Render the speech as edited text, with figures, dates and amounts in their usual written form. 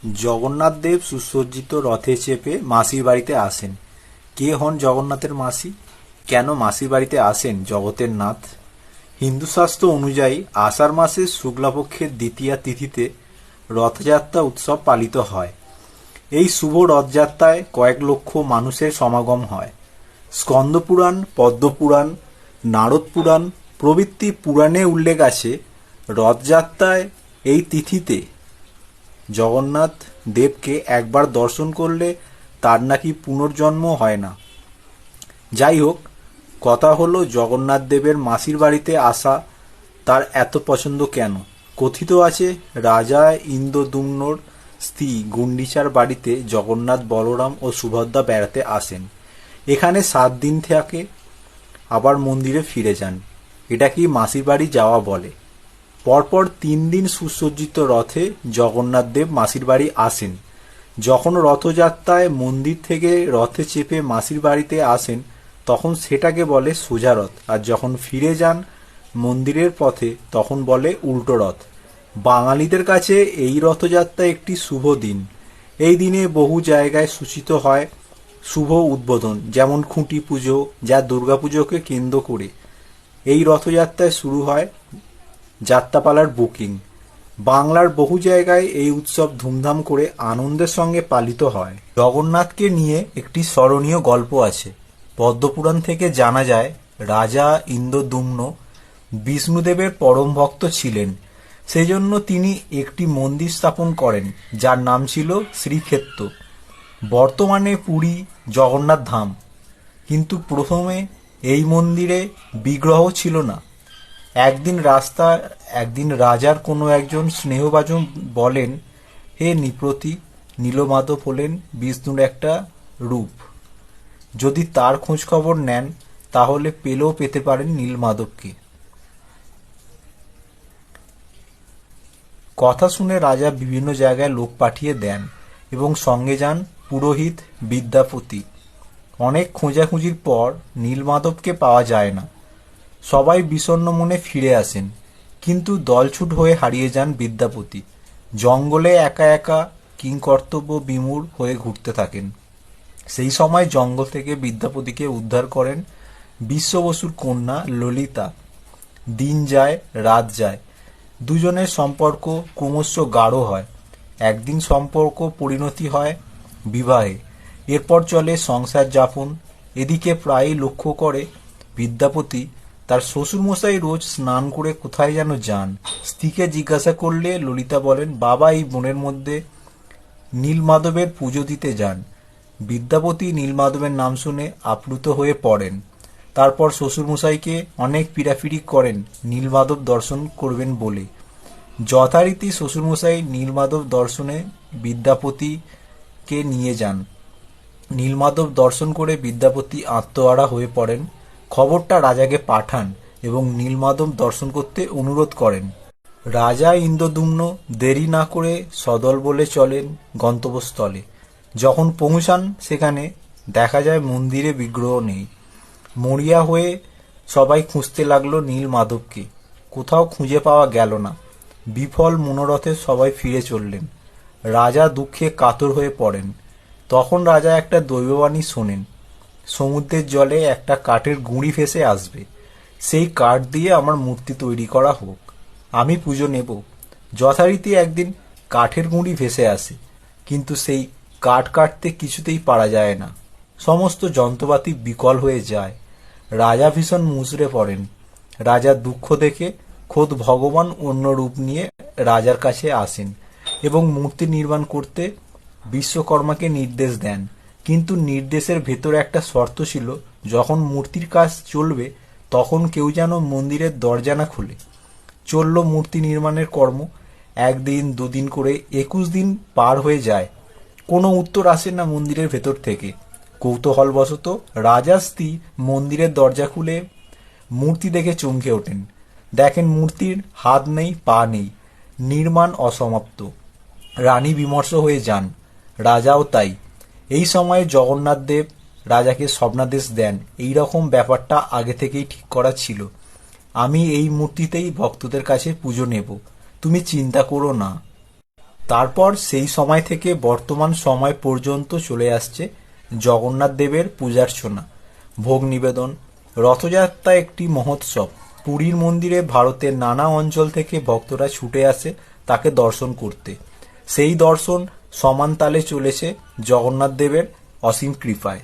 জগন্নাথ দেব সুসজ্জিত রথে চেপে মাসির বাড়িতে আসেন। কে হন জগন্নাথের মাসি? কেন মাসির বাড়িতে আসেন জগতের নাথ? হিন্দু শাস্ত্র অনুযায়ী আষাঢ় মাসের শুক্লাপক্ষের দ্বিতীয়া তিথিতে রথযাত্রা উৎসব পালিত হয়। এই শুভ রথযাত্রায় কয়েক লক্ষ মানুষের সমাগম হয়। স্কন্দপুরাণ, পদ্মপুরাণ, নারদ পুরাণ প্রভৃতি পুরাণে উল্লেখ আছে, রথযাত্রায় এই তিথিতে জগন্নাথ দেবকে একবার দর্শন করলে তার নাকি পুনর্জন্ম হয় না। যাই হোক, কথা হলো জগন্নাথ দেবের মাসির বাড়িতে আসা তার এত পছন্দ কেন? কথিত আছে, রাজা ইন্দ্রদ্যুম্নর স্ত্রী গুন্ডিচার বাড়িতে জগন্নাথ, বলরাম ও সুভদ্রা বেড়াতে আসেন। এখানে 7 দিন থাকে, আবার মন্দিরে ফিরে যান। এটাকেই মাসির বাড়ি যাওয়া বলে। পরপর 3 দিন সুসজ্জিত রথে জগন্নাথ দেব মাসির বাড়ি আসেন। যখন রথযাত্রায় মন্দির থেকে রথে চেপে মাসির বাড়িতে আসেন, তখন সেটাকে বলে সোজা রথ, আর যখন ফিরে যান মন্দিরের পথে তখন বলে উল্টো রথ। বাঙালিদের কাছে এই রথযাত্রা একটি শুভ দিন। এই দিনে বহু জায়গায় সূচিত হয় শুভ উদ্বোধন, যেমন খুঁটি পুজো, যা দুর্গাপুজোকে কেন্দ্র করে। এই রথযাত্রায় শুরু হয় যাত্রাপালার বুকিং। বাংলার বহু জায়গায় এই উৎসব ধুমধাম করে আনন্দের সঙ্গে পালিত হয়। জগন্নাথকে নিয়ে একটি স্মরণীয় গল্প আছে। পদ্মপুরাণ থেকে জানা যায়, রাজা ইন্দ্রদ্যুম্ন বিষ্ণুদেবের পরম ভক্ত ছিলেন। সেজন্য তিনি একটি মন্দির স্থাপন করেন, যার নাম ছিল শ্রীক্ষেত্র, বর্তমানে পুরী জগন্নাথ ধাম। কিন্তু প্রথমে এই মন্দিরে বিগ্রহ ছিল না। একদিন রাজার কোনো একজন স্নেহভাজন বলেন, হে নৃপতি, নীলমাধব হলেন বিষ্ণুর একটা রূপ। যদি তার খোঁজ খবর নেন, তাহলে পেলেও পেতে পারেন নীলমাধবকে। কথা শুনে রাজা বিভিন্ন জায়গায় লোক পাঠিয়ে দেন এবং সঙ্গে যান পুরোহিত বিদ্যাপতি। অনেক খোঁজাখুঁজির পর নীলমাধবকে পাওয়া যায় না। সবাই বিষণ্ণ মনে ফিরে আসেন, কিন্তু দলছুট হয়ে হারিয়ে যান বিদ্যাপতি। জঙ্গলে একা একা কিংকর্তব্য বিমূঢ় হয়ে ঘুরতে থাকেন। সেই সময় জঙ্গল থেকে বিদ্যাপতিকে উদ্ধার করেন বিশ্ব বসুর কন্যা ললিতা। দিন যায়, রাত যায়, দুজনের সম্পর্ক ক্রমশ গাঢ় হয়। একদিন সম্পর্ক পরিণতি হয় বিবাহে। এরপর চলে সংসার যাপন। এদিকে প্রায়ই লক্ষ্য করে বিদ্যাপতি তার শ্বশুরমশাই রোজ স্নান করে কোথায় যেন যান। স্ত্রীকে জিজ্ঞাসা করলে ললিতা বলেন, বাবা এই বনের মধ্যে নীলমাধবের পুজো দিতে যান। বিদ্যাপতি নীলমাধবের নাম শুনে আপ্লুত হয়ে পড়েন। তারপর শ্বশুরমশাইকে অনেক পীড়াপিড়ি করেন নীলমাধব দর্শন করবেন বলে। যথারীতি শ্বশুরমশাই নীলমাধব দর্শনে বিদ্যাপতিকে নিয়ে যান। নীলমাধব দর্শন করে বিদ্যাপতি আত্মহারা হয়ে পড়েন। খবরটা রাজাকে পাঠান এবং নীলমাধব দর্শন করতে অনুরোধ করেন। রাজা ইন্দ্রদ্যুম্ন দেরি না করে সদল বলে চলেন গন্তব্যস্থলে। যখন পৌঁছান, সেখানে দেখা যায় মন্দিরে বিগ্রহ নেই। মরিয়া হয়ে সবাই খুঁজতে লাগলো নীলমাধবকে। কোথাও খুঁজে পাওয়া গেল না। বিফল মনোরথে সবাই ফিরে চললেন। রাজা দুঃখে কাতর হয়ে পড়েন। তখন রাজা একটা দৈববাণী শোনেন, সমুদ্রের জলে একটা কাঠের গুঁড়ি ভেসে আসবে। সেই কাঠ দিয়ে আমার মূর্তি তৈরি করা হোক, আমি পুজো নেব। যথারীতি একদিন কাঠের গুঁড়ি ভেসে আসে, কিন্তু সেই কাঠ কাটতে কিছুতেই পারা যায় না। সমস্ত যন্ত্রপাতি বিকল হয়ে যায়। রাজা ভীষণ মুচড়ে পড়েন। রাজার দুঃখ দেখে খোদ ভগবান অন্য রূপ নিয়ে রাজার কাছে আসেন এবং মূর্তি নির্মাণ করতে বিশ্বকর্মাকে নির্দেশ দেন। কিন্তু নির্দেশের ভেতরে একটা শর্ত ছিল, যখন মূর্তির কাজ চলবে তখন কেউ যেন মন্দিরের দরজা না খোলে। চলল মূর্তি নির্মাণের কর্ম। 1 দিন 2 দিন করে 21 দিন পার হয়ে যায়। কোনো উত্তর আসে না মন্দিরের ভেতর থেকে। কৌতূহলবশত রাজার স্ত্রী মন্দিরের দরজা খুলে মূর্তি দেখে চমকে ওঠেন। দেখেন মূর্তির হাত নেই, পা নেই, নির্মাণ অসমাপ্ত। রানী বিমর্ষ হয়ে যান, রাজাও তাই। এই সময়ে জগন্নাথ দেব রাজাকে স্বপ্নাদেশ দেন, এই রকম ব্যাপারটা আগে থেকেই ঠিক করা ছিল। আমি এই মূর্তিতেই ভক্তদের কাছে পুজো নেব, তুমি চিন্তা করো না। তারপর সেই সময় থেকে বর্তমান সময় পর্যন্ত চলে আসছে জগন্নাথ দেবের পূজার্চনা, ভোগ নিবেদন। রথযাত্রা একটি মহোৎসব। পুরীর মন্দিরে ভারতের নানা অঞ্চল থেকে ভক্তরা ছুটে আসে তাকে দর্শন করতে। সেই দর্শন সমান তালে চলেছে জগন্নাথ দেবের অসীম কৃপায়।